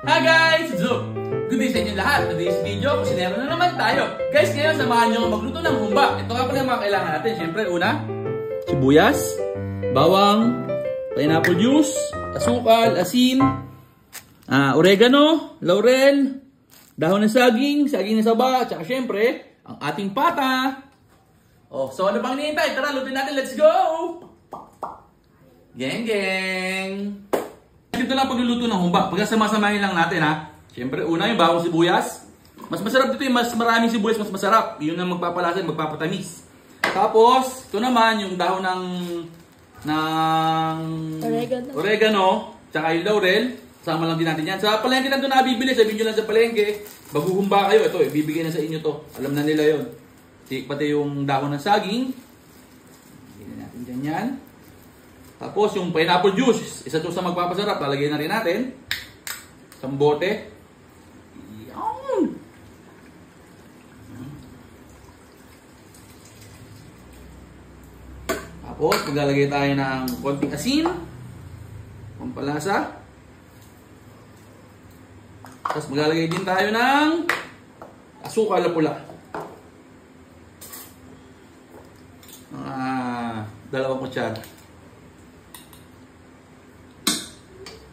Hi guys! So, good day sa inyo lahat. Today's video, kusinero na naman tayo. Guys, ngayon samahan nyo magluto ng humba. Ito nga pala yung mga kailangan natin. Siyempre, una, sibuyas, bawang, pineapple juice, asukal, asin, oregano, laurel, dahon ng saging na saba, tsaka siyempre, ang ating pata. Oh, so ano pang hinihintay? Tara, lutuin natin. Let's go! Geng, geng! Ito lang pagluluto ng humba. Pagkasama-samahin lang natin, ha. Siyempre, una yung bawang sibuyas. Mas masarap dito yung mas maraming sibuyas, mas masarap. Yun ang magpapalasa, magpapatamis. Tapos, ito naman yung dahon ng oregano, tsaka yung laurel. Sama lang din natin yan. Sa palengke lang ito nabibili. Sabihin nyo lang sa palengke. Baguhumba kayo. Ito, ibibigay na sa inyo to. Alam na nila yun. Pati yung dahon ng saging. Bigyan natin dyan yan. Tapos yung pineapple juice, isa to sa magpapasarap, lalagay na rin natin. Isang bote. Yan. Tapos maglalagay tayo ng konting asin, pampalasa. Tapos maglalagay din tayo ng asukal na pula. Dalawang kutsara.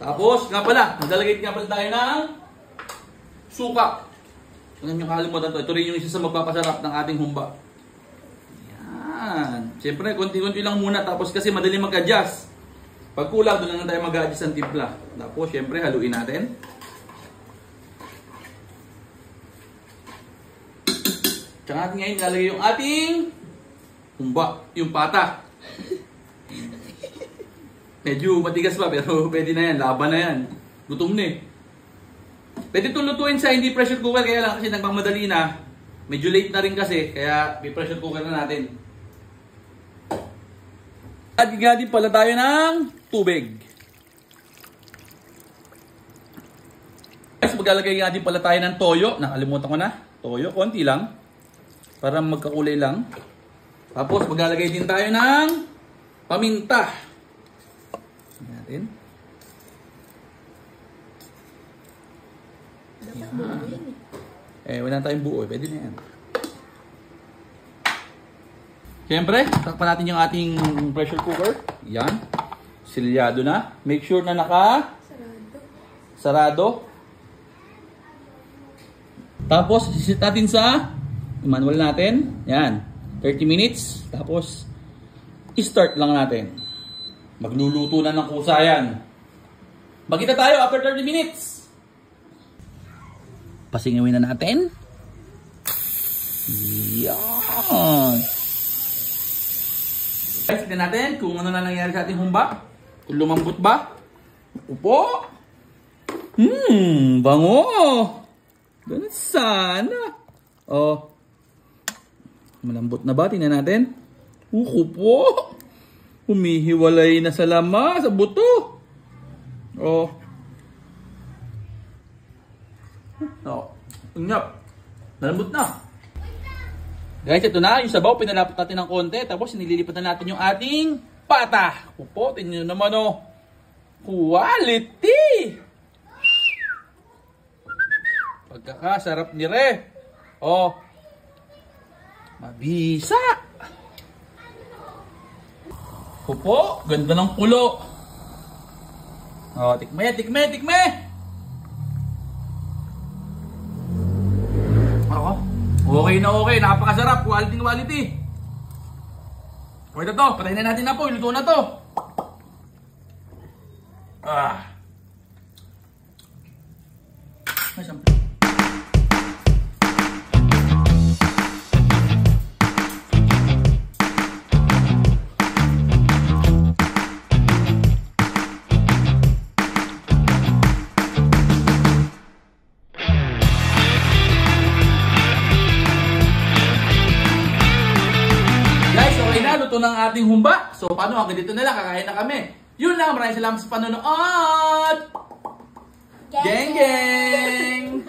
Tapos, nga pala, maglalagay nga pala tayo ng suka. Huwag nyo kalimutan to. Ito rin yung isa sa magpapasarap ng ating humba. Yan. Siyempre, konti-konti lang muna. Tapos kasi madali mag-adjust. Pag kulang, doon lang tayo mag-adjust ng timpla. Tapos, siyempre, haluin natin. Tsaka natin ngayon ilalagay yung ating humba. Yung pata. Medyo matigas pa pero pwede na yan. Laban na yan. Gutom na eh. Pwede itong lutuin sa hindi pressure cooker. Kaya lang kasi nagmamadali na. Medyo late na rin kasi. Kaya may pressure cooker na natin. At din pala tayo ng tubig. Guys, maglalagay nga din pala tayo ng toyo. Nakalimutan ko na. Toyo, konti lang. Para magkakulay lang. Tapos maglalagay din tayo ng paminta. Natin. Wala tayong buo. Pwede na yan. Siyempre, takpan natin yung ating pressure cooker. Yan. Silyado na. Make sure na sarado. Tapos, sisit natin sa manual natin. Yan. 30 minutes. Tapos, i-start lang natin. Magluluto na ng kusa yan. Magkita tayo after 30 minutes. Pasingawin na natin. Yan. Guys, tignan natin kung ano na nangyari sa ating humba. Kung lumambot ba. Upo. Bango. Ganun sana. Oh. Malambot na ba? Tingnan natin. Upo. Humihiwalay na sa lama, sa buto. Oh. Oh. Unyap. Nalambot na. Guys, ito na. Yung sabaw, pinalapot natin ng konti. Tapos, nililipat na natin yung ating pata. Upo, tingnan nyo naman, oh. Quality! Pagkakasarap ni Re. Oh. Mabisa. Pupo, ganda ng kulo. Oh, tikme. Okay na okay. Napakasarap. Quality. Okay na to. Patayin na natin na po. Luto na to. Ay, siyempre. Luto ng ating humba. So, paano? Hanggang dito na lang. Kakain na kami. Yun lang. Maraming salamat sa panonood. Geng, geng!